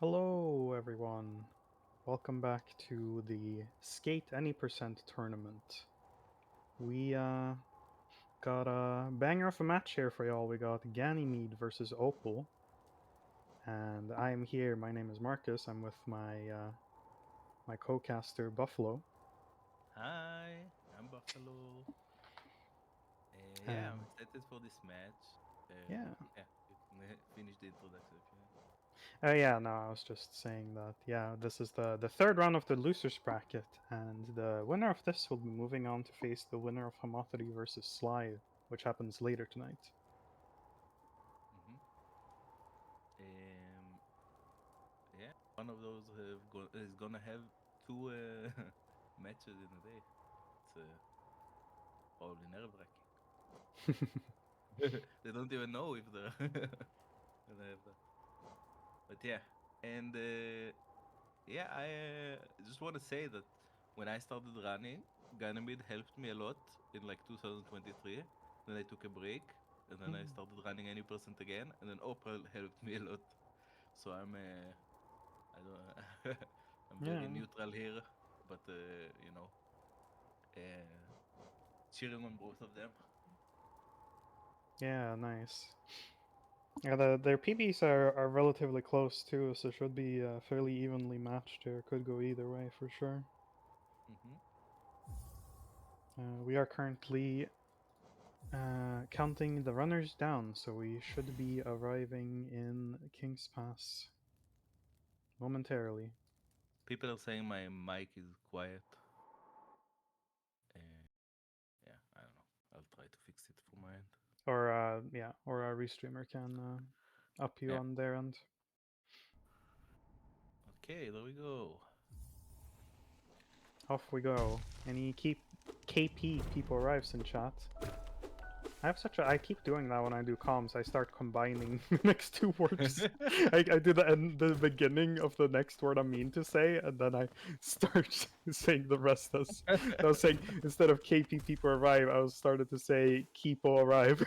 Hello, everyone. Welcome back to the Skate Any Percent tournament. We got a banger of a match here for y'all. We got Ganymede versus Opal, and I am here. My name is Marcus. I'm with my co-caster Buffalo. Hi, I'm Buffalo. Yeah, And I'm excited for this match. yeah, Yeah, you can finish the introduction if you want. oh yeah. No, I was just saying that. Yeah, this is the third round of the losers bracket, and the winner of this will be moving on to face the winner of Hamothity versus Sly, which happens later tonight. hmm Um, yeah, one of those is gonna have two matches in a day. It's probably nerve-wracking. They don't even know if they're gonna have that. But yeah, and yeah, I just want to say that when I started running, Ganymede helped me a lot in like 2023. Then I took a break, and then I started running any percent again, and then Opal helped me a lot. So I don't, I'm Yeah. very neutral here, but uh, cheering on both of them. Yeah, nice. Yeah, their PBs are relatively close too, so should be fairly evenly matched here. Could go either way for sure. hmm We are currently counting the runners down, so we should be arriving in King's Pass momentarily. People are saying my mic is quiet. Uh, yeah, I don't know. I'll try to fix it from my end. Or yeah, or our restreamer can up you Yeah. on their end. Okay, there we go. Off we go. Any keep KP people arrives in chat. I keep doing that when I do comms. I start combining the next two words. I do the beginning of the next word I mean to say, and then I start saying the rest as I was saying instead of KP people arrive, I was started to say Keepo arrive.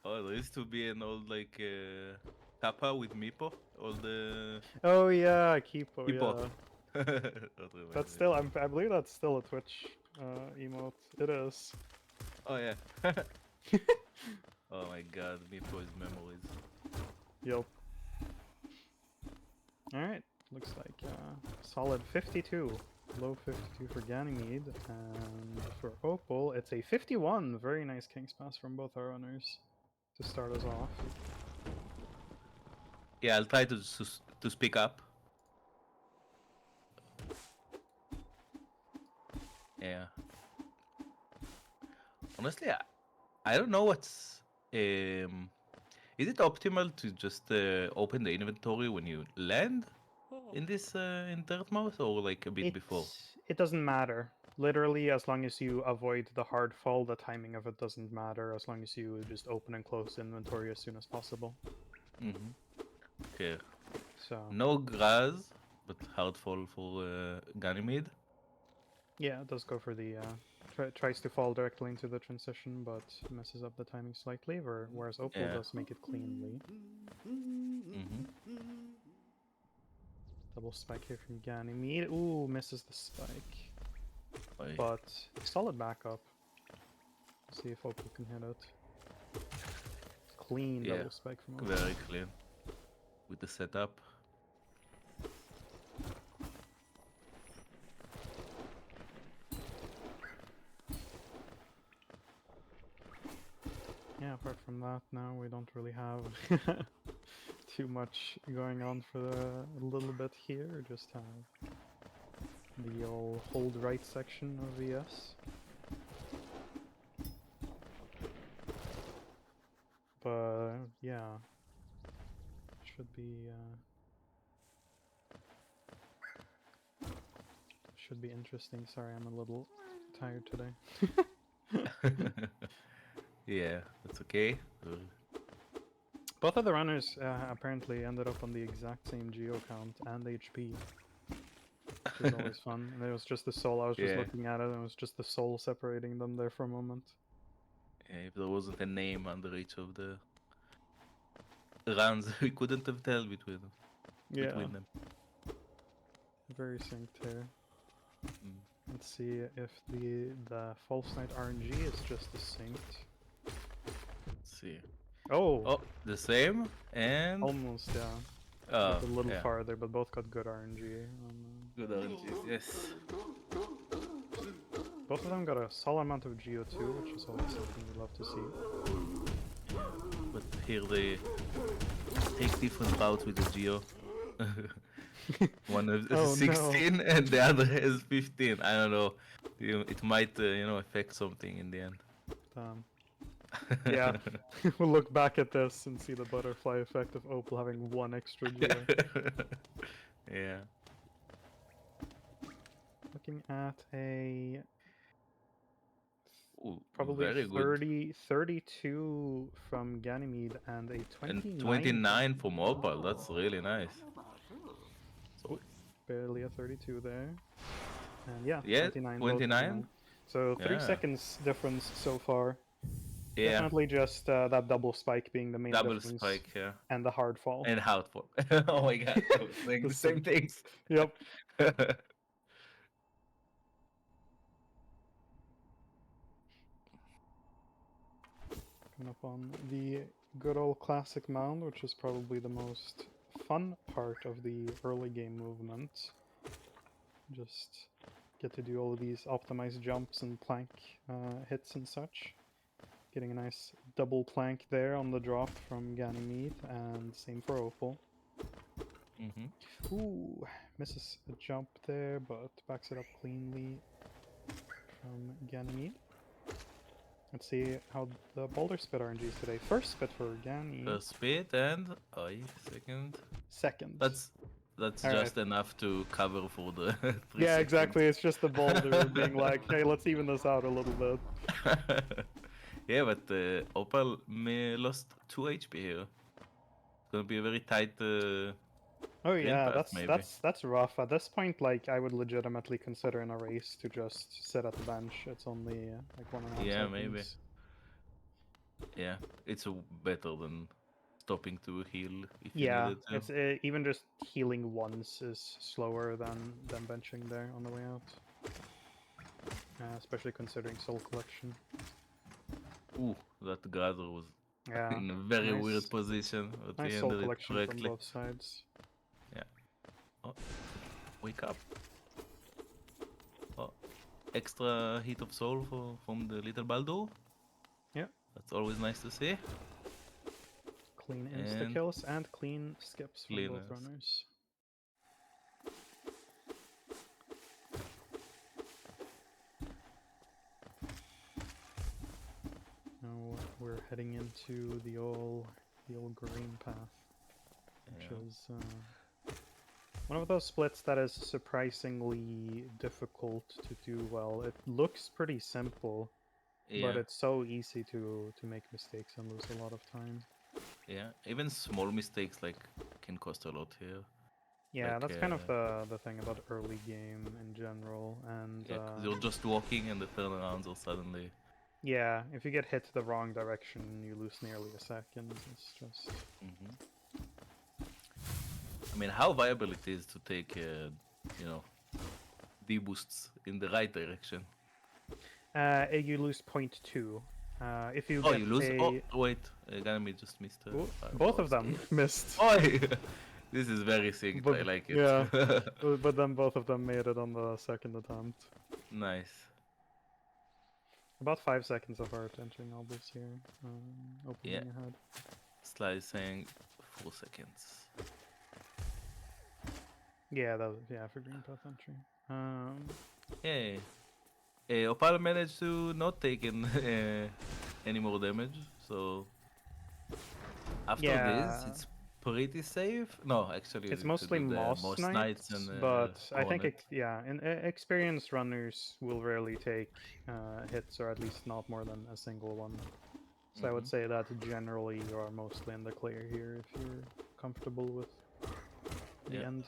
Oh, there used to be an old like Kappa with Mipo, all the Oh yeah, Keepo, Hippo. yeah. That reminds That's me of still it. I believe that's still a Twitch emote. It is. Oh yeah. Oh my god, Mipo's memories. Yup. Alright. Looks like solid 52. Low 52 for Ganymede. And for Opal, it's a 51. Very nice King's Pass from both our runners to start us off. Yeah, I'll try to speak up. Yeah. Honestly, I don't know what's is it optimal to just open the inventory when you land in this in dirt mode or like a bit It before? it doesn't matter. Literally, as long as you avoid the hard fall, the timing of it doesn't matter. As long as you just open and close inventory as soon as possible. Mm-hmm. Okay. So No grass, but hard fall for Ganymede. yeah, it does go for the tries to fall directly into the transition, but messes up the timing slightly. Whereas Opal Yeah. does make it cleanly. Mm-hmm. Double spike here from Ganymede. Ooh, misses the spike. Oi. But solid backup. See if Opal can hit it. Clean Yeah. double spike from Opal. Very clean with the setup. Yeah, apart from that, now we don't really have too much going on for a little bit here. Just have the old hold right section of VS. But yeah, should be should be interesting. Sorry, I'm a little tired today. Yeah, that's okay. Both of the runners apparently ended up on the exact same geo count and HP, which is always fun. And it was just the soul. I was just Yeah. looking at it, and it was just the soul separating them there for a moment. Yeah, if there wasn't a name under each of the runs, we couldn't have tell between them. Yeah, Between them. very synced here. Mm. Let's see if the False Knight RNG is just as synced. Let's see. Oh, Oh, the same and almost, yeah. oh, Like a little yeah. farther, but both got good RNG. Good RNGs, yes. Both of them got a solid amount of GO2, which is always something we love to see. But here they take different routes with the Geo. One has Oh, no. 16 and the other has 15. I don't know. It might, affect something in the end. Yeah, we'll look back at this and see the butterfly effect of Opal having one extra Geo. Yeah. Looking at a Ooh, probably very good. 32 from Ganymede and a And 29. 29 from Opal. That's really nice. Oh, barely a 32 there. And yeah, Yeah, 29, both 29. So 3 Yeah. seconds difference so far. Yeah. Definitely just that double spike being the main Double difference. spike here. And the hard fall. And hard fall. Oh my god, I was saying the same things. Yep. Coming up on the good old classic mound, which is probably the most fun part of the early game movement. Just get to do all of these optimized jumps and plank hits and such. Getting a nice double plank there on the drop from Ganymede, and same for Opal. Ooh, misses a jump there, but backs it up cleanly from Ganymede. Let's see how the boulder spit RNG is today. First spit for Ganny. First spit and second. Second. That's All just right. enough to cover for the 3 Yeah, seconds. exactly. It's just the boulder being like, hey, let's even this out a little bit. Yeah, but Opal lost 2 HP here. It's gonna be a very tight Oh clean yeah, path, maybe. that's rough. At this point, like I would legitimately consider in a race to just sit at the bench. It's only like 1.5 Yeah, seconds. maybe. Yeah, it's better than stopping to heal if you Yeah, needed to. it's even just healing once is slower than benching there on the way out. Especially considering soul collection. Ooh, that gather was Yeah, in a very nice, weird position, but nice we soul ended it collection from correctly. both sides. Yeah. Oh, wake up. Oh, extra hit of soul from the little Baldur. Yeah. That's always nice to see. Clean insta kills and clean skips from both runners. Now we're heading into the old green path, which is one of those splits that is surprisingly difficult to do well. It looks pretty simple, but it's so easy to make mistakes and lose a lot of time. Yeah, even small mistakes like can cost a lot here. Yeah, like, that's kind of the thing about early game in general, and yeah, 'cause you're just walking and the turnarounds are suddenly. Yeah, if you get hit the wrong direction, you lose nearly a second. It's just. I mean, how viable it is to take, D boosts in the right direction. You lose 0.2. If you Oh, get you lose. a... Oh, wait, Ganymede just missed. Both of them missed. Oh, this is very synced. But, I like it. yeah, but then both of them made it on the second attempt. Nice. About 5 seconds of art entering all this here. Opening ahead. Sly is saying 4 seconds. Yeah, that was, for green path entry. Yay. Opal managed to not take in any more damage, so after this, it's pretty safe. No, actually, it's mostly Moss Knights, and but I think, Coronet. experienced runners will rarely take hits, or at least not more than a single one. So I would say that generally you are mostly in the clear here if you're comfortable with the end.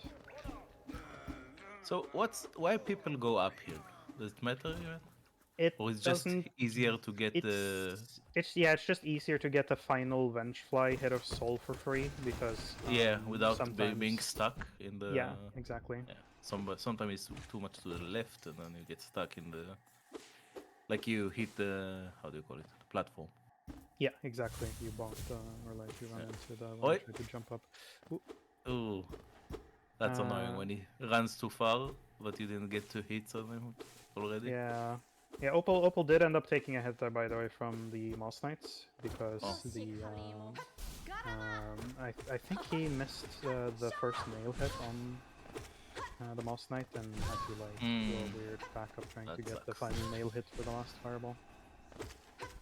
So why people go up here? Does it matter yet? It Or it's just doesn't. easier to get the... It's just easier to get the final Vengefly hit of Soul for free because Yeah, without being sometimes. stuck in the... Yeah, exactly. Yeah, sometimes it's too much to the left, and then you get stuck in the... Like you hit the... How do you call it? The platform. Yeah, exactly. You bonked, or like you run Yeah. into that when you Oi! try to jump up. Ooh, Ooh, that's annoying when he runs too far, but you didn't get to hit on him already. yeah. Yeah, Opal did end up taking a hit there, by the way, from the Moss Knights because Oh. I think he missed the first nail hit on the Moss Knight and had to like do a weird backup trying to That get the sucks. final nail hit for the last fireball.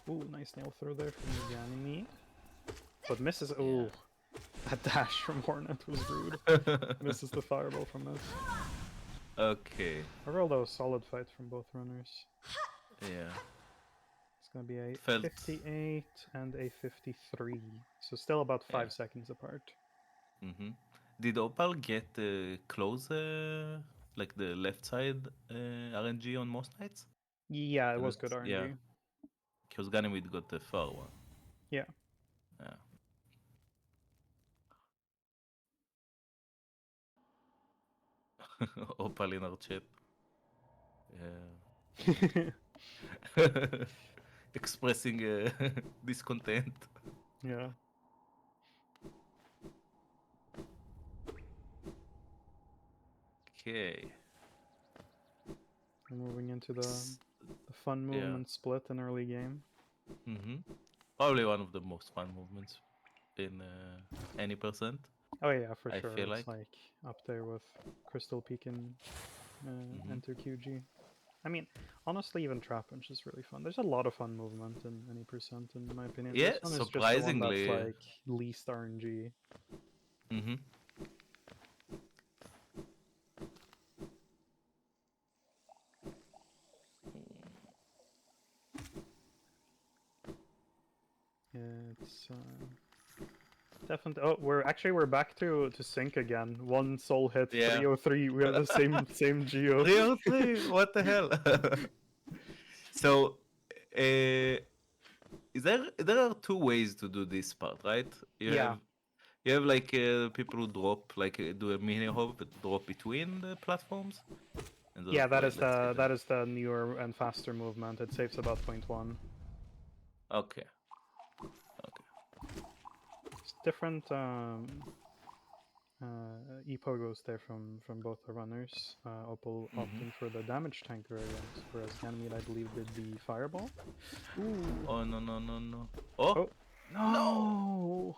Ooh, nice nail throw there from Ganymede. But misses. Ooh, that dash from Hornet was rude. Misses the fireball from this. Okay. Overall, though, solid fight from both runners. Yeah. It's gonna be a Felt... 58 and a 53, so still about Yeah. 5 seconds apart. Mm-hmm. Did Opal get close, like the left side RNG on most nights? Yeah, it was good Yeah. RNG. Because Ganymede got the far one. Yeah. Yeah. Opal in our chat. Yeah. Expressing discontent. Yeah. Okay. We're moving into the fun Yeah. movement split in early game. Mm-hmm. Probably one of the most fun movements in any percent. Oh yeah, for I sure. feel It's like. up there with Crystal Peak and Enter QG. I mean, honestly, even Trap Punch is really fun. There's a lot of fun movement in any percent, in my opinion. Yeah, This one is just the one that's surprisingly. like least RNG. Mm-hmm. It's definitely. Oh, we're back to sync again. One soul hit, Yeah. 303. We have the same geo. 303? What the hell? So, there are two ways to do this part, right? Yeah. You have like people who drop, like do a mini hop, drop between the platforms. And Yeah, that wait, is let's see that is the newer and faster movement. It saves about 0.1. Okay. It's different e-pogos there from both the runners. Opal opting for the damage tank variant, whereas Ganymede, I believe, did the fireball. Ooh. Oh no. Oh, Oh no!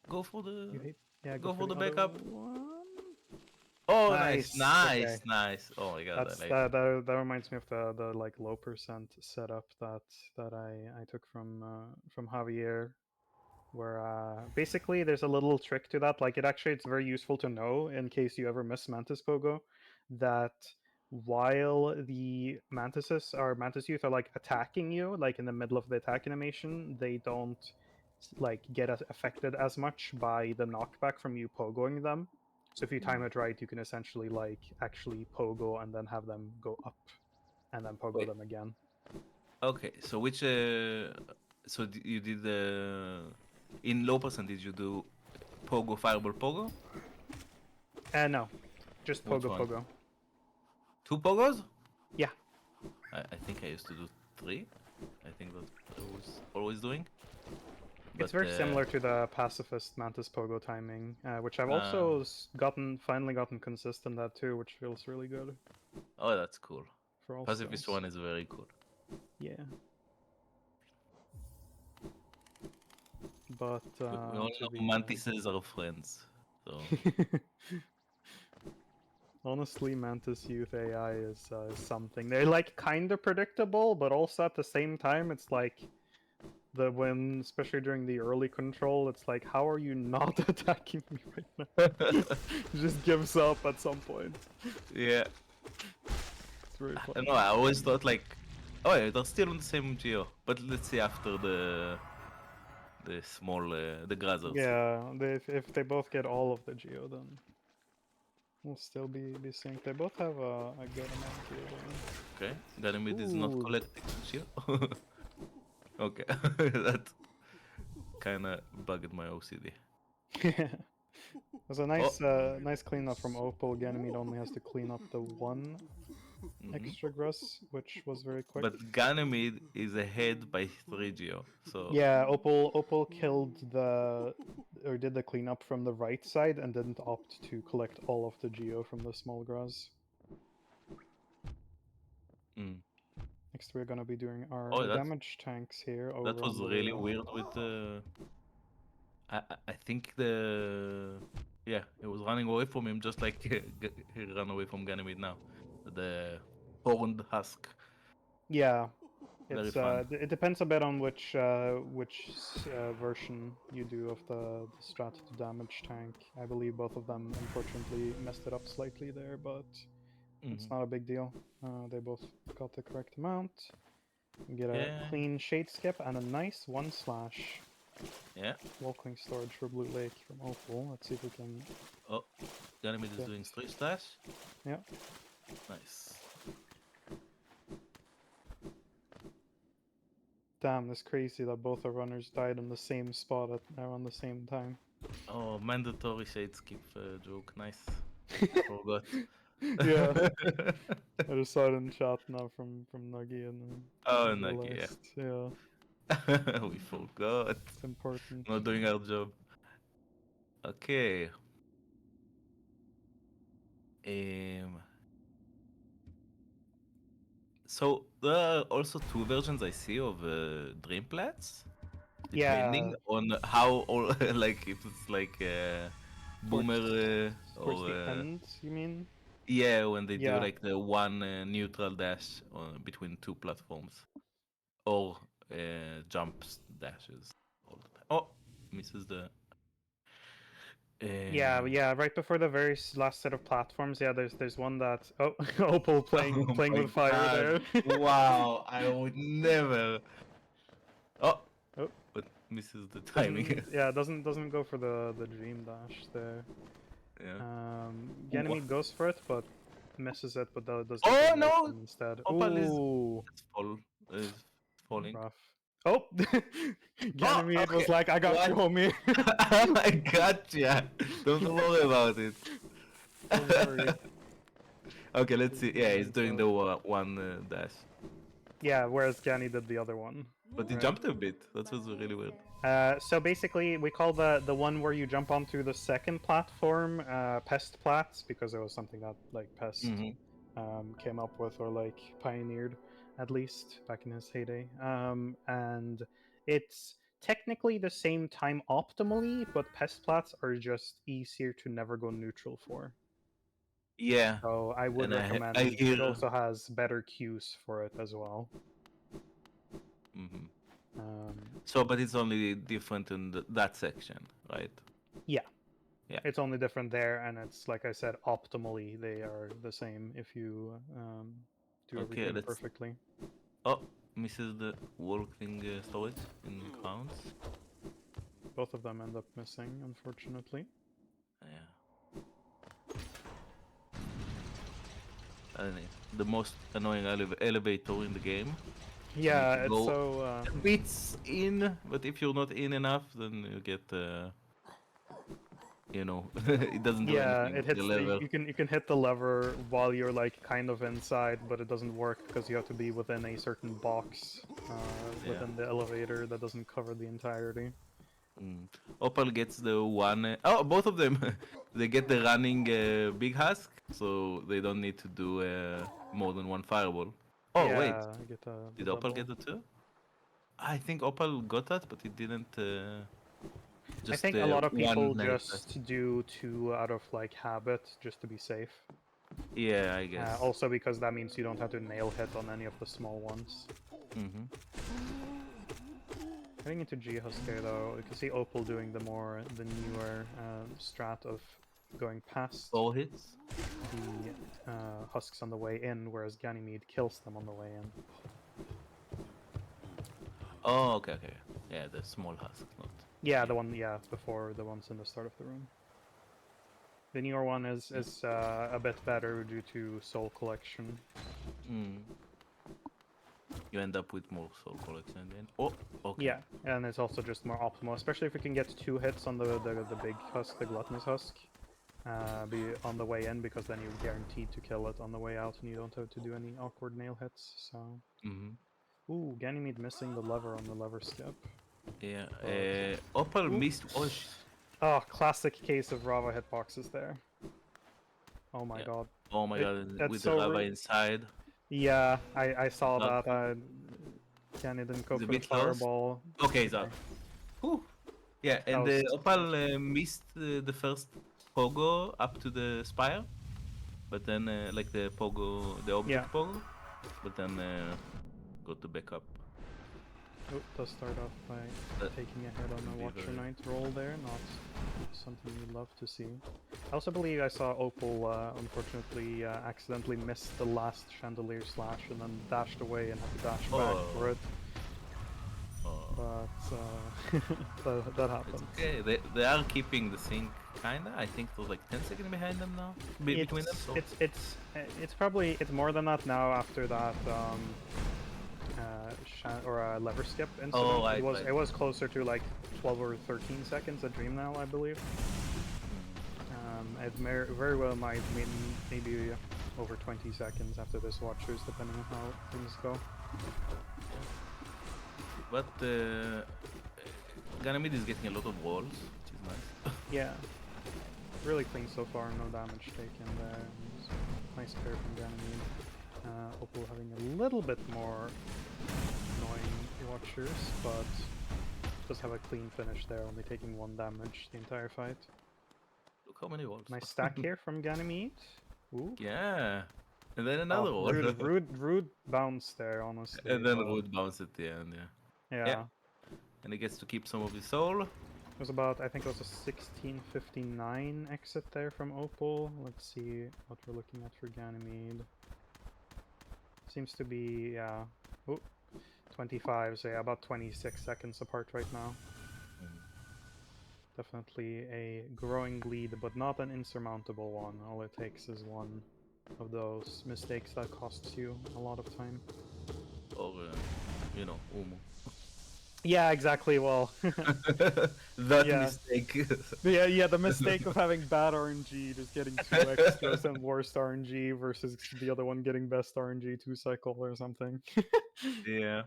go for the You hate. Yeah, go for the the other backup. one. Oh, Nice. Okay. nice. Oh my god, I That's like it. that reminds me of the like low percent setup that I took from Javier, where basically there's a little trick to that. Like it's very useful to know in case you ever miss Mantis Pogo, that while the Mantis Youth are like attacking you, like in the middle of the attack animation, they don't like get affected as much by the knockback from you pogoing them. So if you time it right, you can essentially like actually pogo and then have them go up, and then pogo Wait. them again. Okay, so which so you did in low percent did you do pogo fireball pogo? No, just Which pogo one? pogo. 2 pogos? Yeah. I think I used to do 3. I think that's what I was always doing. It's But very similar to the pacifist Mantis Pogo timing, which I've uh, also finally gotten consistent at too, which feels really good oh, that's cool. for all Pacifist skills. one is very cool. Yeah. But We all to know the mantises are friends. So honestly, Mantis Youth AI is something. They're like kind of predictable, but also at the same time, it's like when especially during the early control, it's like, how are you not attacking me right now? It just gives up at some point. yeah, It's very I don't funny. know. I always thought like, oh yeah, they're still on the same geo. But let's see after the small the grazzers. Yeah, if they both get all of the geo, then will still be synced. They both have a good amount here. Okay, Ganymede is not Ooh. collecting shit. Okay, that kind of bugged my OCD. It was a Oh, nice cleanup from Opal. Ganymede only has to clean up the one mhm. extra grass, which was very quick. But Ganymede is ahead by 3 geo, so Yeah, Opal killed or did the cleanup from the right side and didn't opt to collect all of the geo from the small grass. mm. Next, we're gonna be doing our Oh, damage tanks here that over was on the really left. weird with the. I think the it was running away from him just like he ran away from Ganymede now. The horned husk, Yeah, very it's fun. it depends a bit on which version you do of the strat to damage tank. I believe both of them unfortunately messed it up slightly there, but it's Hmm. not a big deal. They both got the correct amount. We get a Yeah, clean shade skip and a nice 1/. yeah. Walking storage for Blue Lake from Opal. Let's see if we can Oh, Ganymede is get. doing 3 slash. Yeah. Nice. Damn, that's crazy that both our runners died on the same spot around the same time. Oh, mandatory shade skip joke. Nice. Forgot. Yeah, I just saw it in chat now from Nuggy and I Oh, Nagi, realized, yeah, yeah. We forgot. it's important. Not doing our job. Okay. Um. So there are also 2 versions I see of Dream Plats, depending Yeah, on how or like if it's like towards boomer towards or the end, you mean? yeah, when they do Yeah, like the one neutral dash between 2 platforms or jumps dashes all the time. Oh, misses the. yeah, Um, yeah. Right before the very last set of platforms, yeah. There's one that Opal playing oh playing my with fire god! there. Wow, I would never. Oh, Oh, but misses the timing. doesn't go for the dream dash there. Yeah. Ooh. Ganymede goes for it, but misses it, but does the Oh big no! open instead. Opal is Ooh, it's fall is falling. rough. Oh, Oh, Ganymede was okay. like, "I got you, What? homie. I gotcha. Don't worry about it. Don't worry." Okay, let's He's see. Yeah, he's moving doing close. the one dash, Yeah, whereas Ganny did the other one, but he right? jumped a bit. That was really weird. So basically, we call the one where you jump onto the second platform Pest Plats because it was something that like Pest Hmm. came up with or like pioneered at least back in his heyday. And it's technically the same time optimally, but Pest Plats are just easier to never go neutral for. Yeah, So I would and I recommend it. hear. Also has better cues for it as well. Hmm. Um, So, but it's only different in that section, right? yeah, Yeah. it's only different there, and it's like I said, optimally they are the same if you do Okay, everything let's. perfectly. Oh, misses the working storage in crowns. Both of them end up missing, unfortunately. Yeah. And the most annoying elevator in the game. You need to Yeah, it's go so bits in, but if you're not in enough, then you get it doesn't do yeah, anything. it The hits lever. you can hit the lever while you're like kind of inside, but it doesn't work because you have to be within a certain box Yeah. within the elevator that doesn't cover the entirety. Mm. Opal gets the one. Oh, both of them. They get the running big husk, so they don't need to do more than one fireball. Oh wait, Yeah, I get the did Opal double. get the two? I think Opal got that, but he didn't. I Just think a lot of one people nail test. just do two out of like habit just to be safe. Yeah, I guess. Also because that means you don't have to nail hit on any of the small ones. Mm-hmm. Heading into G-Husker though, you can see Opal doing the newer strat of going past 4 hits. the husks on the way in, whereas Ganymede kills them on the way in. Oh, okay, okay. Yeah, the small husk, not Yeah, big. yeah, before the ones in the start of the room. The newer one is a bit better due to soul collection. Mm. You end up with more soul collection then. Oh, okay. Yeah, and it's also just more optimal, especially if you can get 2 hits on the big husk, the gluttonous husk, be on the way in, because then you're guaranteed to kill it on the way out, and you don't have to do any awkward nail hits. So, ooh, Ganymede missing the lever on the lever skip. Yeah. But... Opal Ooh. missed. Oh, Oh, classic case of Rava hitboxes there. Oh my yeah. god. Oh my god, That's with the so lava inside. Yeah, I saw Not- that. Kenny didn't go He's a for the bit lost. fireball. Okay, he's out. Whew. Yeah, and was Opal missed the first pogo up to the spire, but then like the pogo, the object Yeah. pogo, but then got the backup. Oh, does start off by taking a hit on the Watcher Knight roll there, not something you'd love to see. I also believe I saw Opal, unfortunately, accidentally missed the last Chandelier Slash and then dashed away and had to dash back for it. But that happens. It's okay. They are keeping the sync, kinda. I think it was like 10 seconds behind them now, between them. So. It's probably more than that now after that lever skip incident. Oh, right, it was closer to like 12 or 13 seconds at Dream now, I believe. It very well might mean maybe over 20 seconds after this Watchers, depending on how things go. But Ganymede is getting a lot of rolls, which is nice. Yeah, really clean so far, no damage taken there. Nice pair from Ganymede. Opal having a little bit more annoying Watchers, but does have a clean finish there, only taking 1 damage the entire fight. Look how many rolls. Nice stack here from Ganymede. Ooh. Yeah. And then another one. Rude bounce there, honestly. And then rude bounce at the end, yeah. And he gets to keep some of his soul. It was about, I think it was a 1659 exit there from Opal. Let's see what we're looking at for Ganymede. Seems to be, yeah, 25, so yeah, about 26 seconds apart right now. Definitely a growing lead, but not an insurmountable one. All it takes is one of those mistakes that costs you a lot of time. Or, you know, Umu. Yeah, exactly. Well, that mistake. yeah, the mistake of having bad RNG, just getting 2 extras and worst RNG versus the other one getting best RNG 2 cycle or something. Yeah.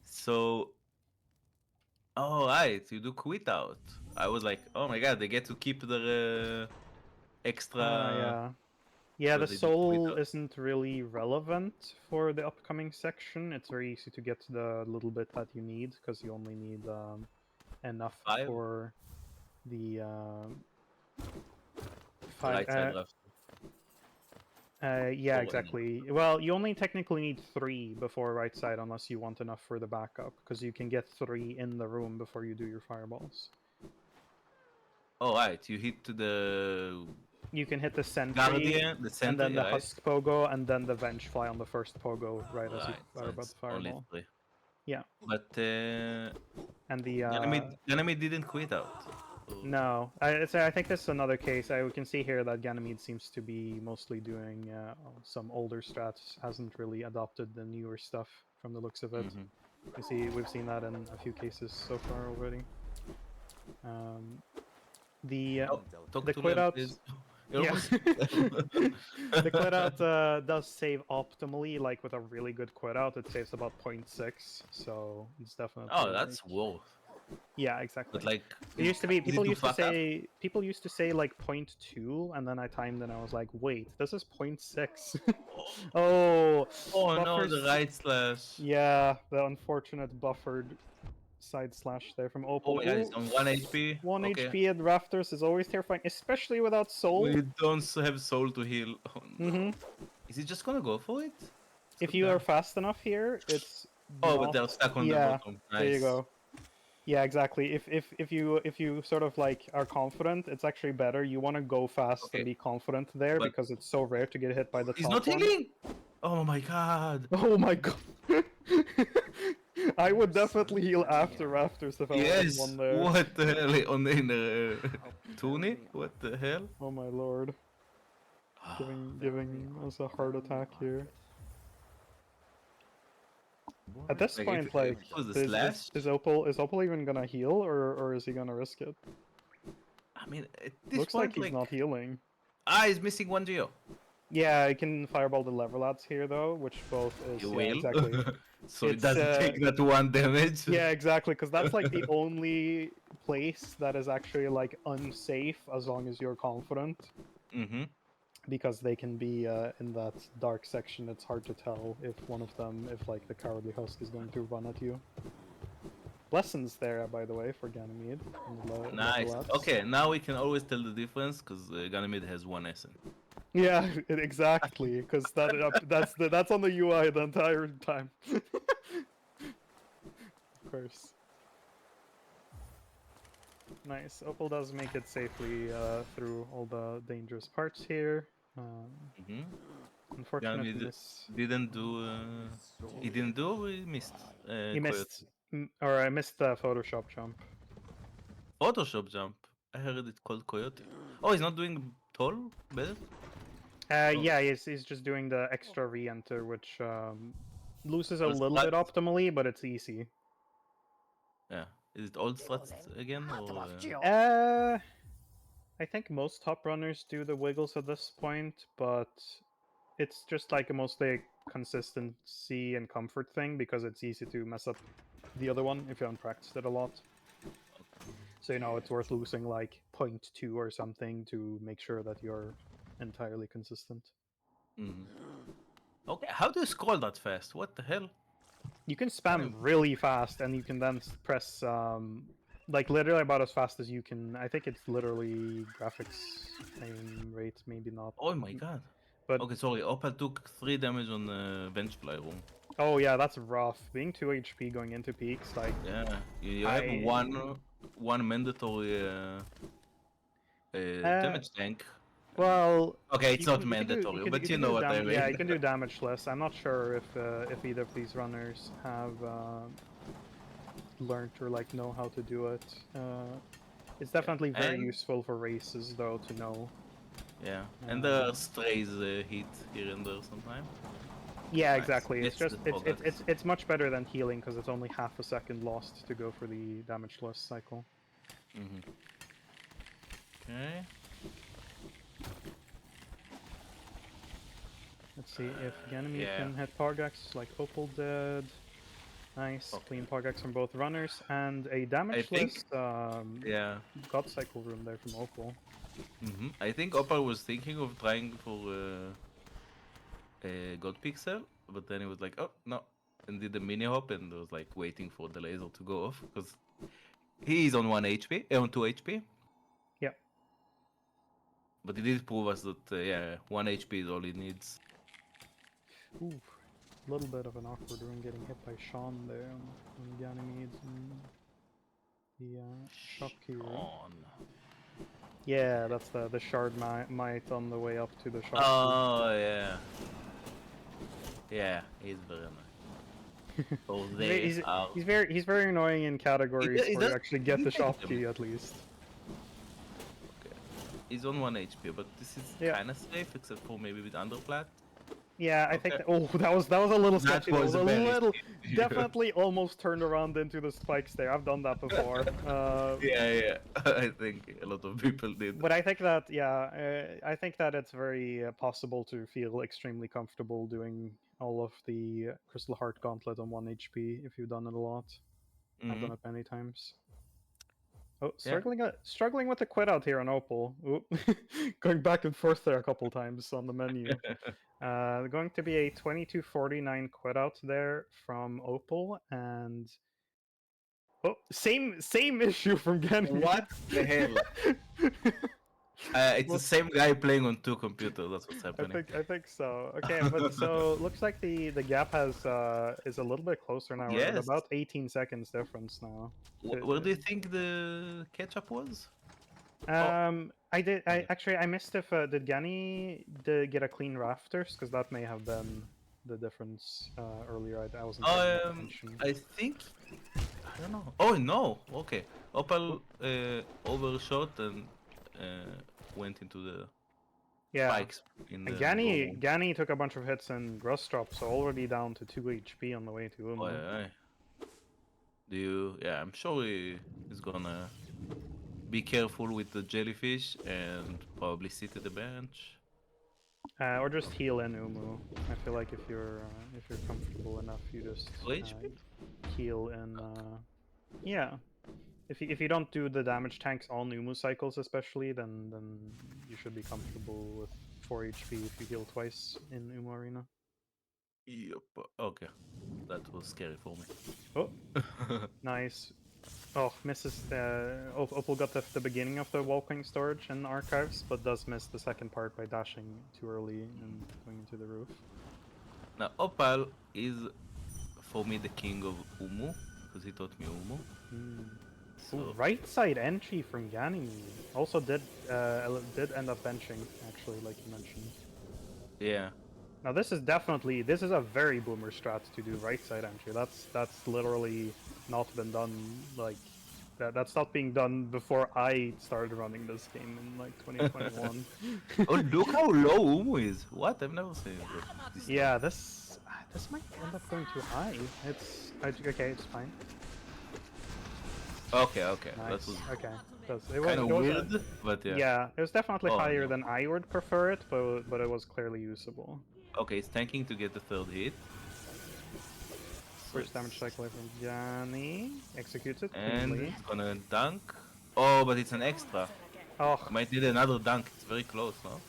So, oh right, you do quit out. I was like, oh my god, they get to keep their extra. Yeah, the soul isn't really relevant for the upcoming section. It's very easy to get the little bit that you need, because you only need enough 5? for the 5. Right side left. Yeah, exactly. Well, you only technically need 3 before right side, unless you want enough for the backup, because you can get 3 in the room before you do your fireballs. Oh right, you hit to the. You can hit the sentry, Guardian, the sentry, and then the right? husk pogo, and then the venge fly on the first pogo right as you fire about the fireball. Only 3. Yeah. But and the Ganymede didn't quit out. So... No, I think this is another case. We can see here that Ganymede seems to be mostly doing some older strats. Hasn't really adopted the newer stuff from the looks of it. We've seen that in a few cases so far already. The quit out. Yeah. The quit out does save optimally, like with a really good quit out, it saves about 0.6, so it's definitely. Oh, that's worth. Yeah, exactly. But like, it used to be people used to say like 0.2, and then I timed and I was like, wait, this is 0.6. Oh no, the right slash. Yeah, the unfortunate buffered side slash there from Opal. Oh my god, it's on 1 HP. 1 HP at Rafters is always terrifying, especially without soul. We don't have soul to heal. Oh, no. Is he just gonna go for it? If you are fast enough here, it's. But they're stuck on the bottom. Nice. There you go. Yeah, exactly. If you sort of like are confident, it's actually better. You want to go fast and be confident there, because it's so rare to get hit by the top one. He's not healing. Oh my god. Oh my god. I would definitely heal after rafters if I was in Yes. one there. What the hell? On the Tuni? What the hell? Oh my lord. Giving us a heart attack here. At this Like point, if like, it was a slash. Is Opal even gonna heal, or is he gonna risk it? I mean, at this Looks like point, he's like, not healing. he's missing one geo. Yeah, I can fireball the lever lads here though, which both is You yeah will. exactly. So it It's doesn't take that one damage. yeah exactly because that's like the only place that is actually like unsafe as long as you're confident. Mm-hmm. Because they can be in that dark section, it's hard to tell if one of them, if like the cowardly husk is going to run at you. Lessons there, by the way, for Ganymede. Nice. Okay, now we can always tell the difference because Ganymede has one SN. Yeah, exactly, because that's on the UI the entire time. Of course. Nice. Opal does make it safely through all the dangerous parts here. Mm-hmm. Unfortunate Ganymede miss. didn't do. He didn't do. Or he missed. He Coyote. missed, or I missed the Photoshop jump. Photoshop jump. I heard it called Coyote. Oh, he's not doing tall better. Oh, Yeah, he's just doing the extra re-enter, which loses a all little bit strats. optimally, but it's easy. Yeah. Is it old strats again or? I think most top runners do the wiggles at this point, but it's just like a mostly consistency and comfort thing because it's easy to mess up the other one if you haven't practiced it a lot. So you know it's worth losing like 0.2 or something to make sure that you're entirely consistent. Mm-hmm. Okay, how do you scroll that fast? What the hell? You can spam really fast, and you can then press like literally about as fast as you can. I think it's literally graphics frame rate, maybe not. Oh my god. But Okay, sorry. Opal took 3 damage on the bench fly room. oh yeah, that's rough. Being 2 HP going into peaks, like Yeah, you have one mandatory uh, damage tank. well, Okay, it's not you mandatory, can but you know what I yeah, mean. you can do damageless. I'm not sure if either of these runners have learned or like know how to do it. It's definitely very And useful for races though to know. yeah, and there are strays hit here and there sometimes. Yeah, Nice. exactly. It's Gets just the products. it's much better than healing because it's only half a second lost to go for the damageless cycle. Mm-hmm. Okay. Let's see if Ganymede Yeah. can hit Pargax like Opal did. Nice, Okay. clean Pargax from both runners and a I think. damageless Yeah. God cycle room there from Opal. Mm-hmm. I think Opal was thinking of trying for a God Pixel, but then he was like, oh no, and did the mini hop and was like waiting for the laser to go off because he is on 1 HP, on 2 HP. Yeah. But he did prove us that yeah, 1 HP is all he needs. Ooh, a little bit of an awkward room getting hit by Sean there on Ganymede. The shock hero. On. Yeah, that's the shard might on the way up to the shock. Oh yeah. Yeah, he's very nice. So they are. He's very annoying in categories He where you does- actually he get the takes shop them. key at least. Okay. He's on 1 HP, but this is Yeah. kind of safe except for maybe with underplat. Yeah, I think Okay. that, that was a little That sketchy. That was was a very little sketchy. definitely almost turned around into the spikes there. I've done that before. Yeah. I think a lot of people did. But I think that I think that it's very possible to feel extremely comfortable doing all of the Crystal Heart Gauntlet on 1 HP if you've done it a lot. I've done Mm-hmm. it many times. Oh, Yeah. struggling with the quit out here on Opal. Oop. Going back and forth there a couple times on the menu. Going to be a 2249 quit out there from Opal, and oh, same issue from Ganymede. What the hell? It's Well, the same guy playing on 2 computers. That's what's I happening. think so. Okay, but so looks like the gap has is a little bit closer now. We're at Yes. about 18 seconds difference now. Where do you think the catch-up was? I actually I missed if did Gani get a clean rafters because that may have been the difference earlier. I wasn't paying attention. I think I don't know. Oh no. Okay. Opal overshot and went into the Yeah, spikes in and the ball. Gani took a bunch of hits and rust drop, so already down to 2 HP on the way to Oh, Umu. yeah. Do you? Yeah, I'm sure he is gonna be careful with the jellyfish and probably sit at the bench. Or just heal in Umu. I feel like if you're comfortable enough, you just 2 HP? heal in. Yeah, if you don't do the damage tanks on Umu cycles especially, then you should be comfortable with 4 HP if you heal twice in Umu Arena. Yep. Okay. That was scary for me. Oh, nice. Oh, misses. Opal got the beginning of the walking storage and archives, but does miss the second part by dashing too early and going into the roof. Now, Opal is for me the king of Umu because he taught me Umu. Mm. Ooh, So right side entry from Ganymede. Also did end up benching actually, like you mentioned. yeah, Now this is a very boomer strat to do right side entry. That's literally not been done like that's not being done before I started running this game in like 2021. oh, look how low Umu is. What? I've never seen this. Yeah, this might end up going too high. Okay, it's fine. Okay, okay. That Nice. was Okay. kind of it was weird, but yeah. yeah, it was definitely Oh, higher no. than I would prefer it, but it was clearly usable. Okay, it's tanking to get the third hit. So First damage it's... cycle from Yanni. Executes it And cleanly. it's gonna dunk. Oh, but it's an extra. Oh, Might need another dunk. It's very close, no?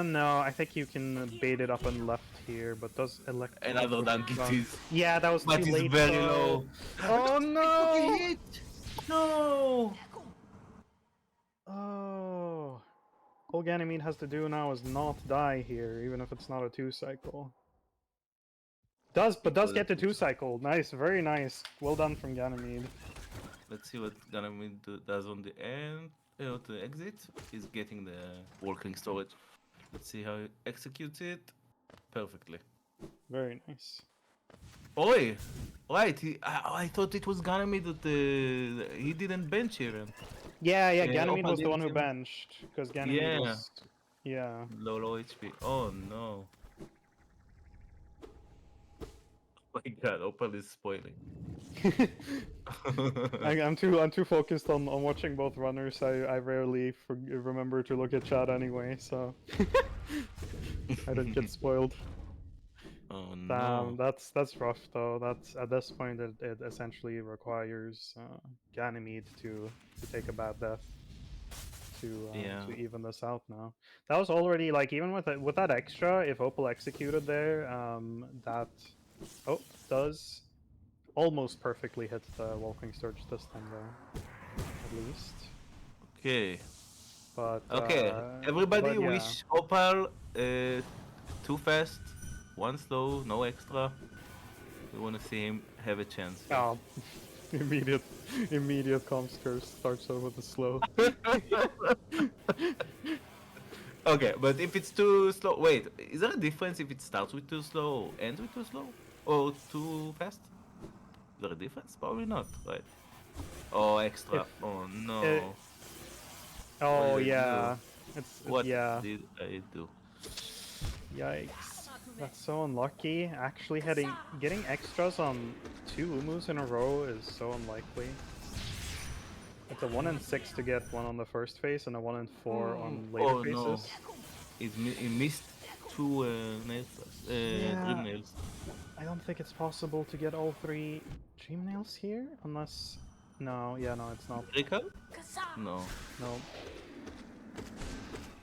no, I think you can bait it up and left here, but does Another dunk it is. Yeah, that was But too it's late. very Though. low. Oh no! Hit! No! Oh. All Ganymede has to do now is not die here, even if it's not a 2-cycle. Does get the 2-cycle. Nice, very nice. Well done from Ganymede. Let's see what Ganymede does on the end. To the exit. He's getting the working storage. Let's see how he executes it. Perfectly. Very nice. Oi! Right, I thought it was Ganymede that he didn't bench even. Yeah, Yeah, Ganymede Opal was the one didn't who even... benched, because Ganymede Yeah, was... Yeah. low HP. Oh no. Oh my god, Opal is spoiling. I'm too focused on watching both runners. I rarely remember to look at chat anyway, so I don't get spoiled. Oh no. That's rough though. That's at this point it essentially requires Ganymede to take a bad death Yeah. to even this out now. That was already like even with that extra, if Opal executed there, that does almost perfectly hit the walking storage this time though, at least. Okay. But Okay. Everybody yeah. wish Opal 2 fast, 1 slow, no extra. We want to see him have a chance. Oh, immediate comms curse starts over the slow. Okay, but if it's too slow, wait, is there a difference if it starts with too slow or ends with too slow? Or too fast? Is there a difference? Probably not, right? Oh, extra. If Oh it, no. What oh did I yeah, do? it's What yeah. did I do? Yikes. That's so unlucky. Actually getting extras on 2 Umus in a row is so unlikely. It's a 1 in 6 to get one on the first phase and a 1 in 4 on later Oh no. phases. He missed 2 nails, Yeah, dream nails. I don't think it's possible to get all 3 dream nails here unless no, it's not. Recall? No. No.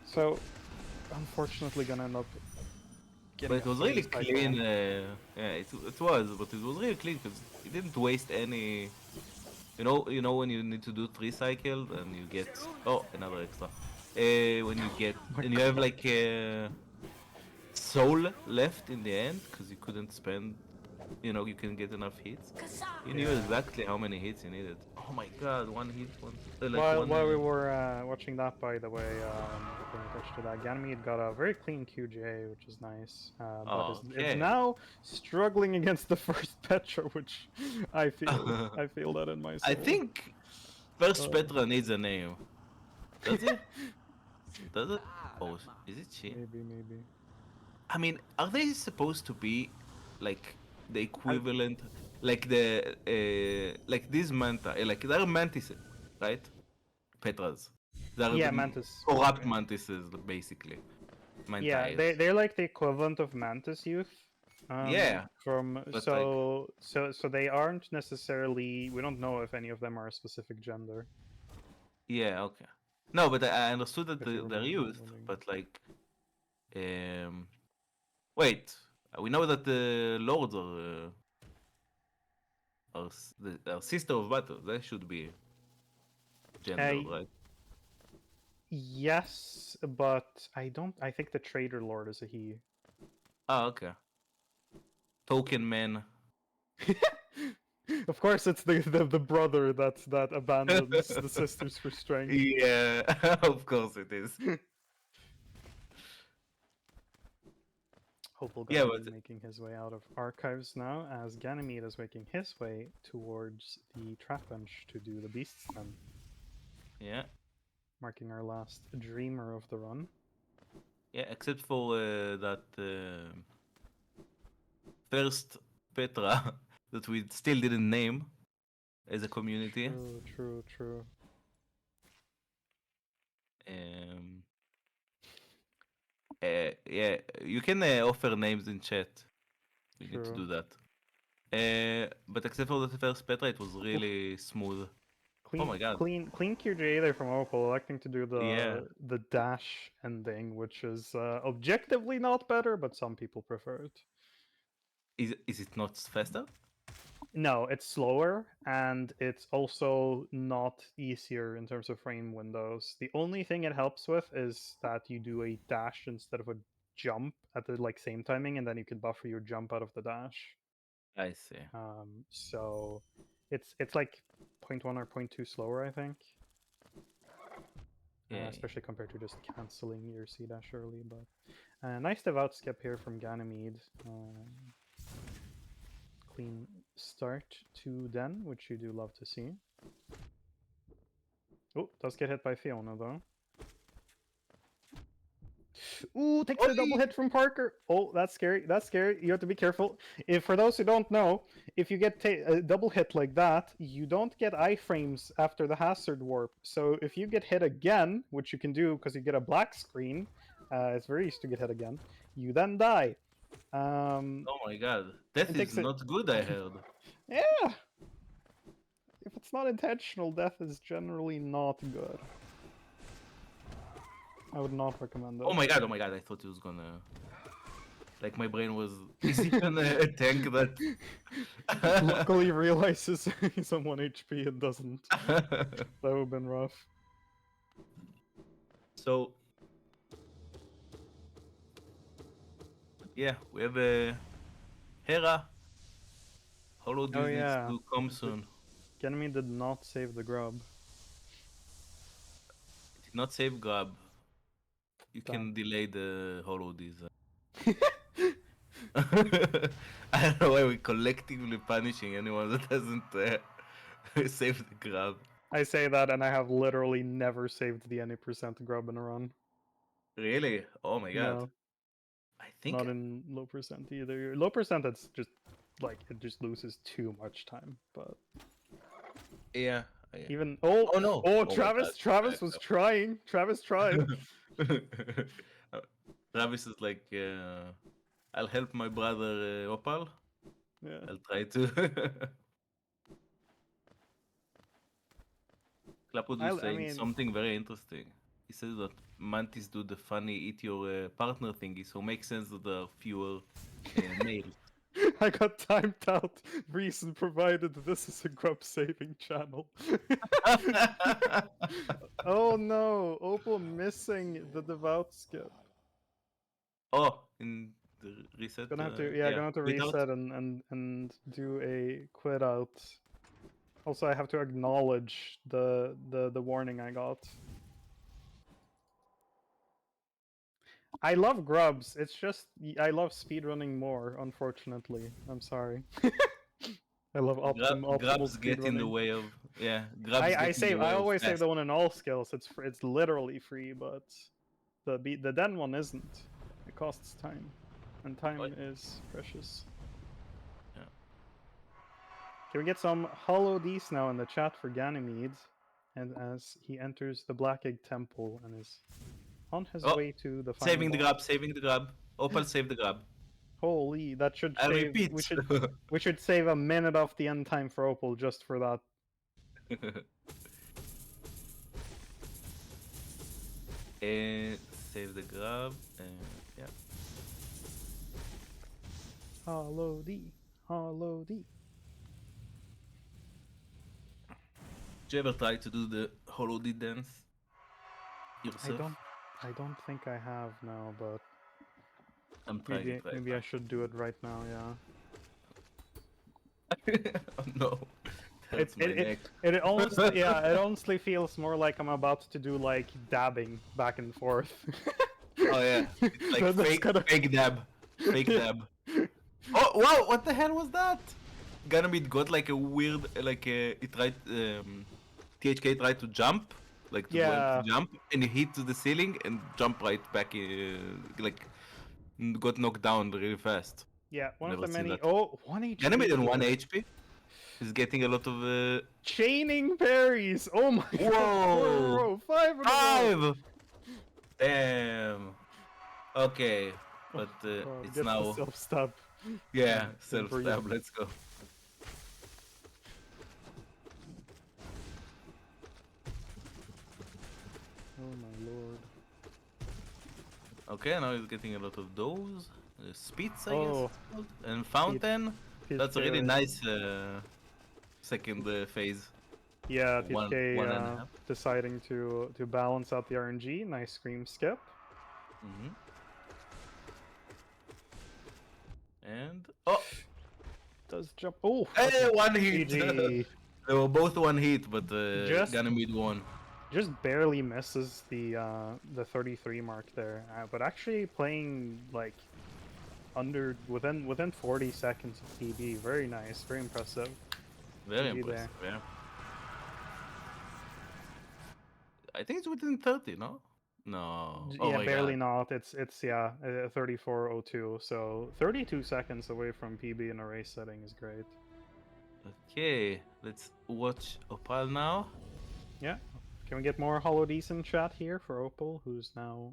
So unfortunately gonna end up getting But it was a really phase cycle. clean. Yeah, it was, but it was really clean because he didn't waste any. You know when you need to do 3 cycles and you get another extra. When you get Oh my and you have like soul left in the end because you couldn't spend you can get enough hits. You knew Yeah. exactly how many hits you needed. Oh my god, one hit, like While one. while we were watching that, by the way, paying attention to that, Ganymede got a very clean QJ, which is nice. But is Okay. now struggling against the first Petra, which I feel that in my I soul. think first Uh, Petra needs a name. Does he? Does it? Oh, is it she? maybe. I mean, are they supposed to be like the I, equivalent, like like these manta, like they're mantises, right? Petras. They're yeah, Mantis. corrupt mantises, basically. Yeah, Mantis. they're like the equivalent of Mantis Youth. Yeah, From but like, so they aren't necessarily. We don't know if any of them are a specific gender. yeah, okay. No, but I understood that If you they're remember used, reading. but like, um, wait, we know that the lords are sister of battle. They should be gendered, Uh, right? yes, but I don't. I think the Trader Lord is a he. Ah, okay. Token man. Of course, it's the brother that abandons the sisters for strength. Yeah, of course it is. Opal Yeah, gonna be but making his way out of archives now, as Ganymede is making his way towards the trap bench to do the beasts then, yeah, marking our last dreamer of the run. yeah. Except for that first Petra that we still didn't name as a community. True. Um, yeah, you can offer names in chat. We need to True. do that. But except for the first Petra, it was Oof. really smooth. Oh Clean, my god. clean QJ there from Opal, electing to do Yeah. the dash ending, which is objectively not better, but some people prefer it. Is it not faster? No, it's slower, and it's also not easier in terms of frame windows. The only thing it helps with is that you do a dash instead of a jump at the same timing, and then you can buffer your jump out of the dash. I see. So it's like 0.1 or 0.2 slower, I think. Yeah. Especially compared to just canceling your C dash early. But nice devout skip here from Ganymede. Clean start to Den, which you do love to see. Oh, does get hit by Fiona though. Ooh, takes the double Oi! hit from Parker. Oh, that's scary. That's scary. You have to be careful. If for those who don't know, if you get a double hit like that, you don't get iframes after the hazard warp. So if you get hit again, which you can do because you get a black screen, it's very easy to get hit again. You then die. Oh my god. Death It is takes it. not good, I heard. Yeah. If it's not intentional, death is generally not good. I would not recommend Oh it. my god, oh my god, I thought he was gonna. Like, my brain was. Is he gonna tank that? Luckily realizes he's on 1 HP and doesn't. That would have been rough. So. Yeah, we have a. Hera. Hollow Oh Deals needs yeah, to come soon. Ganymede did not save the grub. Did not save grab. You Damn. can delay the Hollow Deals. I don't know why we're collectively punishing anyone that hasn't saved the grab. I say that and I have literally never saved the any percent grub in a run. Really? Oh my god. No, I think. not in low percent either. Low percent, that's just like it just loses too much time. But Yeah. Yeah. even Oh no. Oh my god. Travis was trying. Travis tried. Uh, Travis is like, I'll help my brother Opal. Yeah. I'll try to. Clapwood was I saying mean, something very interesting. He says that mantis do the funny eat your partner thingy, so makes sense that there are fewer males. I got timed out. Reason provided that this is a grub saving channel. Oh no, Opal missing the devout skip. Oh, in the reset. Gonna have to, yeah, gonna have to quit out. reset and do a quit out. Also, I have to acknowledge the warning I got. I love grubs. It's just I love speedrunning more. Unfortunately, I'm sorry. I love optimal Grabs get in the speedrunning. way of grabs get in the way I of always save fast. the one in all skills. It's literally free, but the den one isn't. It costs time, and time But, is precious. yeah. Can we get some hollow D's now in the chat for Ganymede? And as he enters the Black Egg Temple and is on his Oh, way to the final saving the boss. grab, saving the grab. Opal save the grab. Holy, that should I save. repeat. We should save a minute off the end time for Opal just for that. And save the grab. And yeah. Hollow D, hollow D. Did you ever try to do the Hollow D dance yourself? I don't think I have now, but I'm trying it right maybe I should do it right now. Yeah. now. Oh, no, It that's my neck. it honestly, yeah, it honestly feels more like I'm about to do like dabbing back and forth. Oh yeah, it's like That's kinda... fake dab, fake dab. Oh wow, what the hell was that? Ganymede got like a weird, like it tried, THK tried to jump, like to go Yeah. into jump, and he hit to the ceiling and jump right back, like got knocked down really fast. Yeah, one of Never the seen many. that. Oh, 1 HP. Ganymede on 1 here. HP. He's getting a lot of. Chaining parries. Oh my god. 4 in a Whoa! row. 5 in a row. 5! Damn. Okay, but Oh, it's gets now. the self stab. Yeah, Good self for you. stab. Let's go. Oh my lord. Okay, now he's getting a lot of those. Spits, I guess. Oh. It's called. And fountain. THK, That's a really nice second phase. Yeah, One THK and a half. deciding to balance out the RNG. Nice scream skip. Mm-hmm. And oh, Does jump. Oh, hey, one hit. GG. They were both one hit, but Just- Ganymede won. Just barely misses the 33 mark there, but actually playing like within 40 seconds of PB. Very nice, very impressive. Very GG impressive. Yeah. I think it's within 30, no? No. Oh Yeah, my barely God. not. It's 34:02, so 32 seconds away from PB in a race setting is great. Okay, let's watch Opal now. Yeah. Can we get more Hollow Decent chat here for Opal, who's now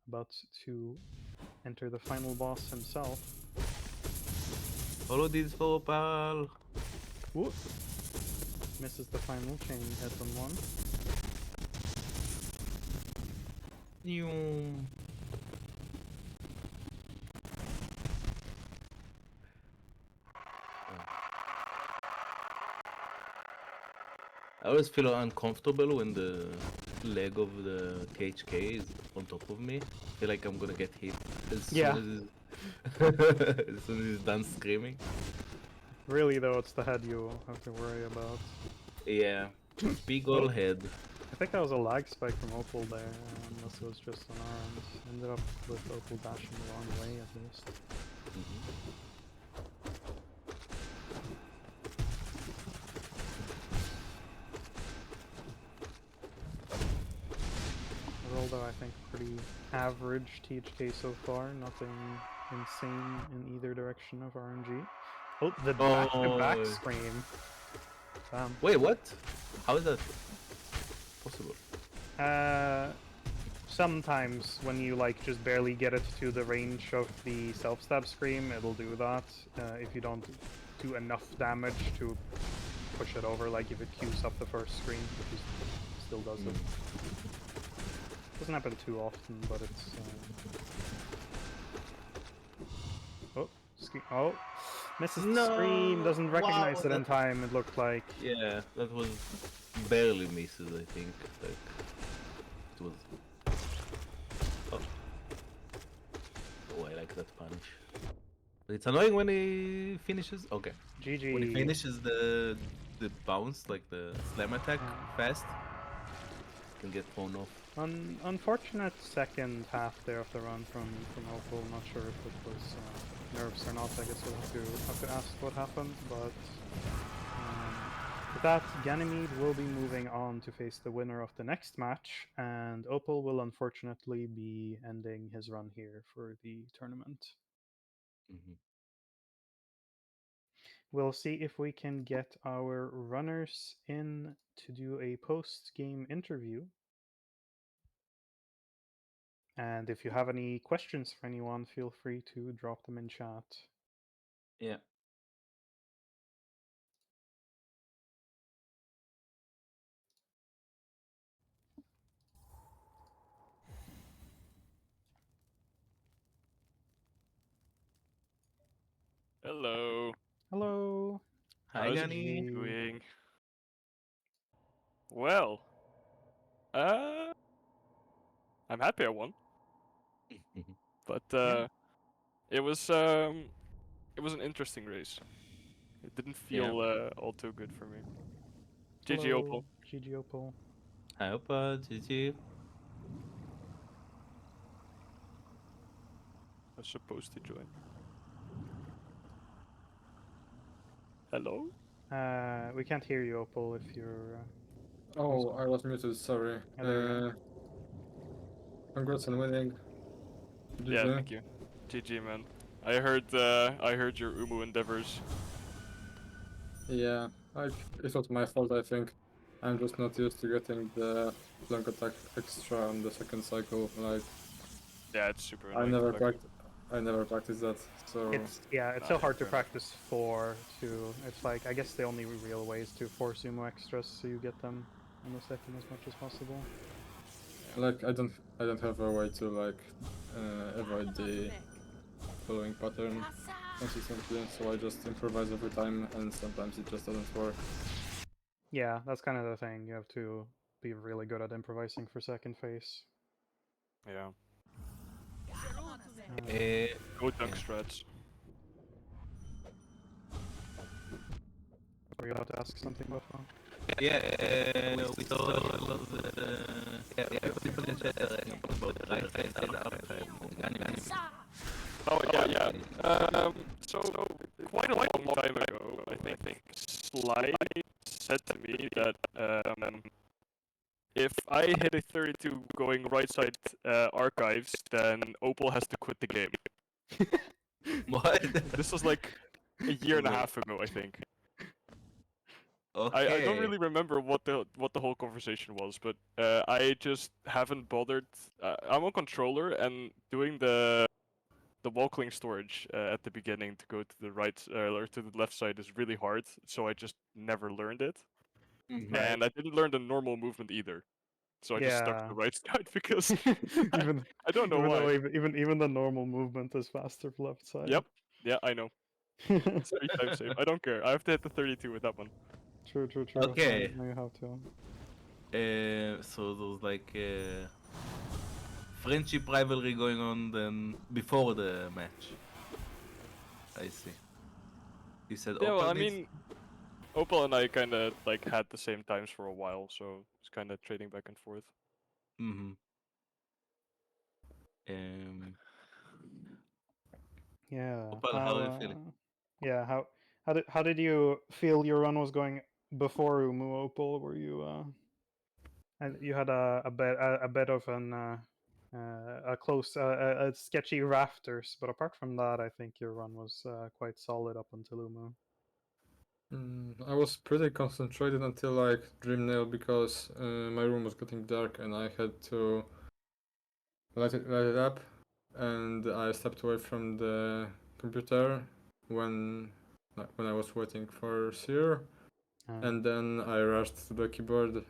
about to enter the final boss himself? Follow this for Opal. Whoop. Misses the final chain hit on one. I always feel uncomfortable when the leg of the KHK is on top of me. I feel like I'm gonna get hit as Yeah. soon as soon as he's done screaming. Really though, it's the head you have to worry about. Yeah, big ol' head. I think that was a lag spike from Opal there, unless it was just on our end. Ended up with Opal dashing the wrong way at least. Although I think pretty average THK so far, nothing insane in either direction of RNG. Oh, the back-to-back Oh. scream. Damn. Wait, what? How is that possible? Sometimes when you like just barely get it to the range of the self-stab scream, it'll do that. If you don't do enough damage to push it over, like if it queues up the first screen, which still does it. Doesn't happen too often, but it's. Oh, misses the scream. Doesn't recognize it in time. It looked like. Yeah, that was barely misses. I think. Like it was. Oh. Oh, I like that punch. But it's annoying when he finishes. Okay. When he GG. finishes the bounce, like the slam attack fast, can get thrown off. Unfortunate second half there of the run from Opal. Not sure if it was nerves or not. I guess we'll have to ask what happened. But with that, Ganymede will be moving on to face the winner of the next match, and Opal will unfortunately be ending his run here for the tournament. Mhm. We'll see if we can get our runners in to do a post-game interview. And if you have any questions for anyone, feel free to drop them in chat. Yeah. Hello. Hello. Hi, How's it Gani. GG. doing? Well, uh, I'm happy I won, but Yeah. it was an interesting race. It didn't Yeah. feel all too good for me. GG Hello. Opal. GG Opal. Hi, Opal. GG. I was supposed to join. Hello? We can't hear you, Opal, if you're... Oh, I was muted, sorry. there we go. Congrats on winning. Yeah, GG. thank you. GG man. I heard your Umu endeavors. Yeah, it's not my fault, I think. I'm just not used to getting the flank attack extra on the second cycle. Like, Yeah, it's super I annoying. never to practice. I never practiced that, so It's so hard to fair enough. practice for, too. It's like, I guess the only real way is to force sumo extras so you get them on the second as much as possible. like I don't have a way to like avoid the following pattern consistently. So I just improvise every time, and sometimes it just doesn't work. Yeah, that's kind of the thing. You have to be really good at improvising for second phase. Yeah. Uh, Go dunk yeah. strats. Were you allowed to ask something about that? Yeah, we saw a lot of people in chat are asking about the right side, left side, Ganymede. Oh yeah. So quite a long time ago, I think Sly said to me that if I hit a 32 going right side archives, then Opal has to quit the game. What? This was like a year and a half ago, I think. I don't Okay. really remember what the whole conversation was, but I just haven't bothered. I'm on controller and doing the wall-cling storage at the beginning to go to the right or to the left side is really hard, so I just never learned it. Mhm. Right. And I didn't learn the normal movement either, so I just stuck to Yeah. the right side because even I don't know even why. though even the normal movement is faster for left side. Yep, yeah, I know. It's 3 times safe. I don't care. I have to hit the 32 with that one. True. Okay. Now you have to. So there's like friendship rivalry going on then before the match. I see. You said Yeah, well, Opal I needs. mean, Opal and I kind of like had the same times for a while, so it's kind of trading back and forth. Mm-hmm. Um, Yeah. Opal, how How? are you feeling? Yeah. How did you feel your run was going before Umu Opal? Were you and you had a bit of an a close a sketchy rafters, but apart from that, I think your run was quite solid up until Umu. I was pretty concentrated until like Dream Nail because my room was getting dark and I had to light it up, and I stepped away from the computer when when I was waiting for Seer, and then I rushed to the keyboard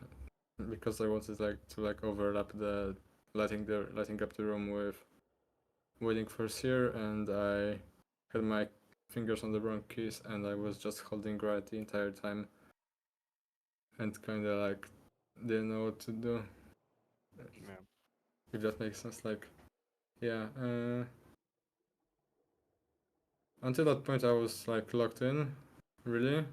because I wanted to overlap the lighting up the room with waiting for Seer, and I had my fingers on the wrong keys and I was just holding right the entire time and kind of like didn't know what to do. Yeah. If that makes sense, like yeah. until that point I was like locked in, really.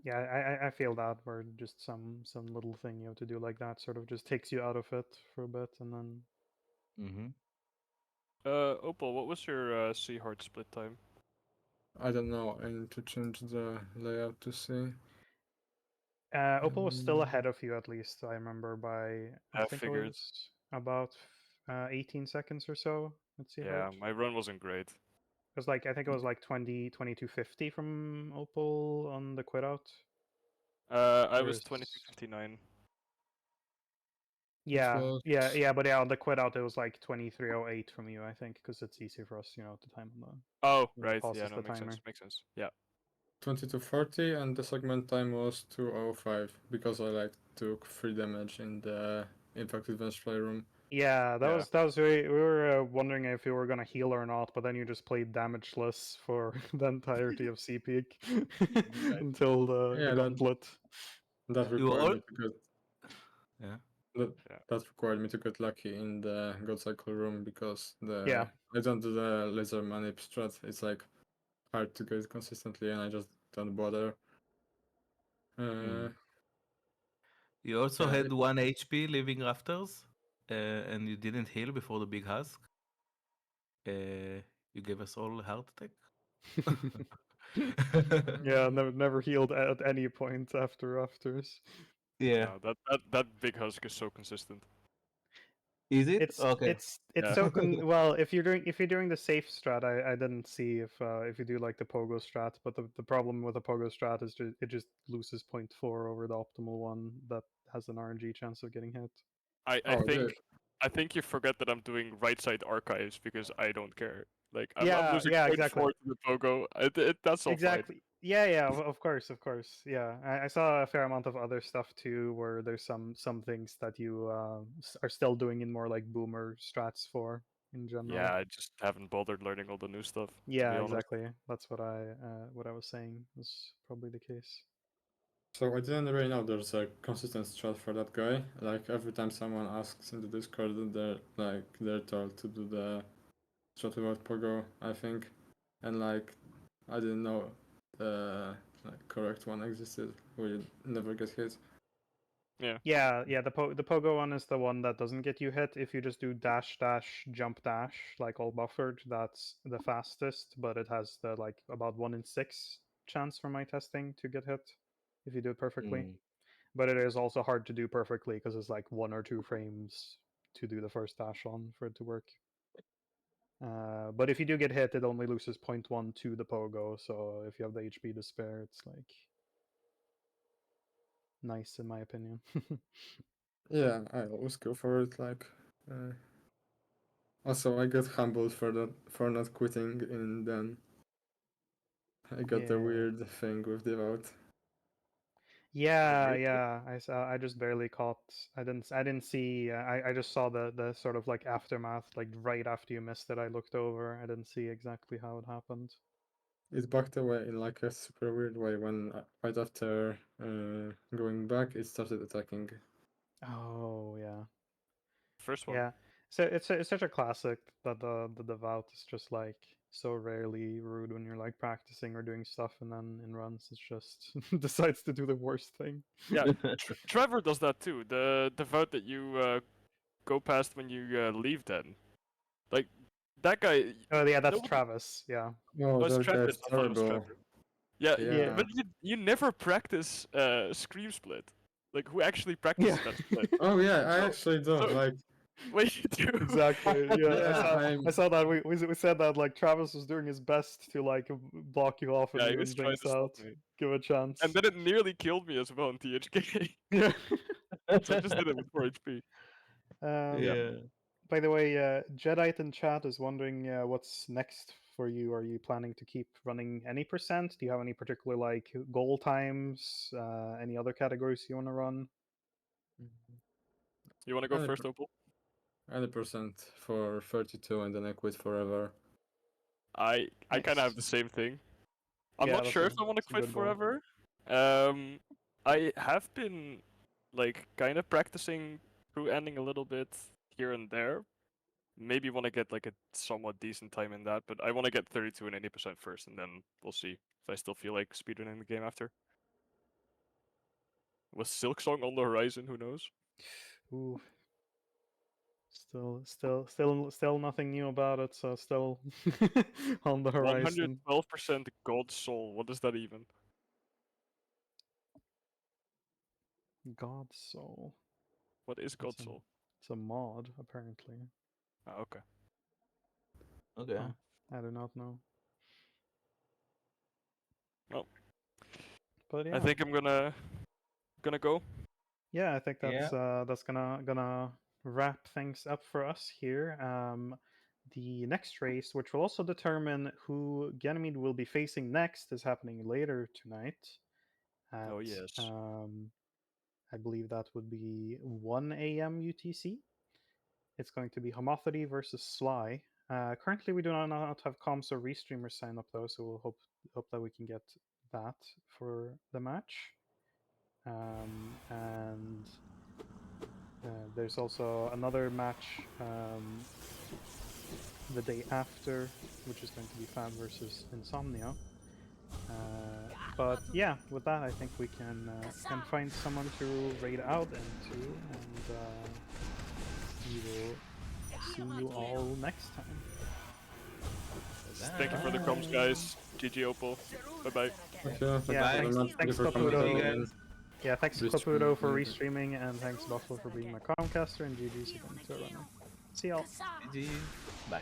Yeah, I feel that where just some little thing you have to do like that sort of just takes you out of it for a bit, and then Mm-hmm. Opal, what was your sea heart split time? I don't know. I need to change the layout to see. Opal was still ahead of you at least. I remember by I I think it figured. was about 18 seconds or so. Let's see how Yeah, it my run wasn't great. was like. I think it was like 2250 from Opal on the quit out. I was Whereas 2259. yeah, was but yeah, on the quit out it was like 2308 from you, I think, because it's easier for us, to time on the Oh, when it right. Yeah, pauses no, the makes timer. sense. Makes sense. Yeah. 2240 and the segment time was 205 because I like took 3 damage in the Impact Advanced Playroom. Yeah, that Yeah. was we were wondering if you were gonna heal or not, but then you just played damageless for the entirety of C peak until the Yeah, gauntlet. that You required all. me to get Yeah. that, Yeah. that required me to get lucky in the God Cycle room because Yeah. I don't do the laser manip strat. It's like hard to get consistently and I just don't bother. Mm. You also Yeah, had 1 HP living rafters, and you didn't heal before the big husk. You gave us all a heart attack. Yeah, never healed at any point after rafters. Yeah. No, that big husk is so consistent. Is it? It's Okay. it's it's Yeah. so well if you're doing the safe strat. I didn't see if you do like the pogo strat, but the problem with the pogo strat is it just loses 0.4 over the optimal one that has an RNG chance of getting hit. I oh, yeah. think you forget that I'm doing right side archives because I don't care. Like I'm Yeah, losing yeah, point exactly. 4 to the pogo. That's all fine. Exactly. Yeah, of course, of course. Yeah, I saw a fair amount of other stuff too, where there's some things that you are still doing in more like boomer strats for in Yeah, general. I just haven't bothered learning all the new stuff, to Yeah, be honest. exactly. That's what I was saying was probably the case. So I didn't really know there's a consistent strat for that guy. Like every time someone asks in the Discord, they're told to do the strat without pogo, I think, and like I didn't know the correct one existed. We never get hit. Yeah. Yeah. The pogo one is the one that doesn't get you hit if you just do dash dash jump dash like all buffered. That's the fastest, but it has the like about 1 in 6 chance from my testing to get hit if you do it perfectly. Mm. But it is also hard to do perfectly because it's like 1 or 2 frames to do the first dash on for it to work. But if you do get hit, it only loses 0.1 to the pogo. So if you have the HP to spare, it's like nice in my opinion. Yeah, I always go for it. Like, also I got humbled for not quitting, and then I got the Yeah. weird thing with devout. Yeah. I just barely caught. I didn't see. I just saw the sort of like aftermath, like right after you missed it. I looked over. I didn't see exactly how it happened. It backed away in like a super weird way when right after going back, it started attacking. Oh yeah. First one. Yeah. So it's such a classic that the devout is just like so rarely rude when you're like practicing or doing stuff, and then in runs it's just decides to do the worst thing. Yeah, Trevor does that too. The vote that you go past when you leave, then, like, that guy. Oh yeah, that's Nobody. Travis. Yeah. Oh, Oh, it's that guy's Travis. I thought it was terrible. Trevor. Yeah, Yeah. but you never practice scream split. Like, who actually Yeah. practices that split? Oh yeah, I So, actually do. so Like, what you do? Exactly. Yeah, yeah, I saw that. We said that like Travis was doing his best to like block you off and Yeah, he was even trying things to stop out. me, Give a and chance. then it nearly killed me as well in THK. Yeah. So I just did it with 4 HP. Yeah. Um, Yeah. by the way, Jedite in chat is wondering what's next for you. Are you planning to keep running any percent? Do you have any particular like goal times? Any other categories you want to run? You want to go any, first, Opal? any percent for 32 and then I quit forever. I kind of have Nice. the same thing. I'm Yeah, not sure if I want to that's a quit good goal. forever. I have been like kind of practicing through ending a little bit here and there, maybe want to get like a somewhat decent time in that, but I want to get 32 and 80% first, and then we'll see if I still feel like speedrunning the game after. Was Silksong on the horizon? Who knows? Ooh. Still nothing new about it, so still on the horizon. 112% God Soul. What is that even? God's Soul. What is God It's a, Soul? it's a mod, apparently. Ah, okay. Okay. Huh, I do not know. Well, But yeah. I think I'm gonna go. Yeah, I think Yeah. that's gonna wrap things up for us here. The next race, which will also determine who Ganymede will be facing next, is happening later tonight at Oh yes. I believe that would be 1 a.m. UTC. It's going to be Homothety versus Sly. Currently, we do not have comms or restreamers sign up though, so we'll hope that we can get that for the match. And there's also another match the day after, which is going to be Fab versus Insomnia. But yeah, with that, I think we can find someone to raid out into, and we will see you all next time. Thank you for the comms, guys. GG Opal. Bye bye. Thank you. Thank Yeah, you very thanks, much. Thank you thanks for coming Caputo. again. Yeah, thanks Restreaming Caputo for and- restreaming, and thanks Buffalo for being my Comcaster, and GG's again to everyone. See y'all. GG. Bye.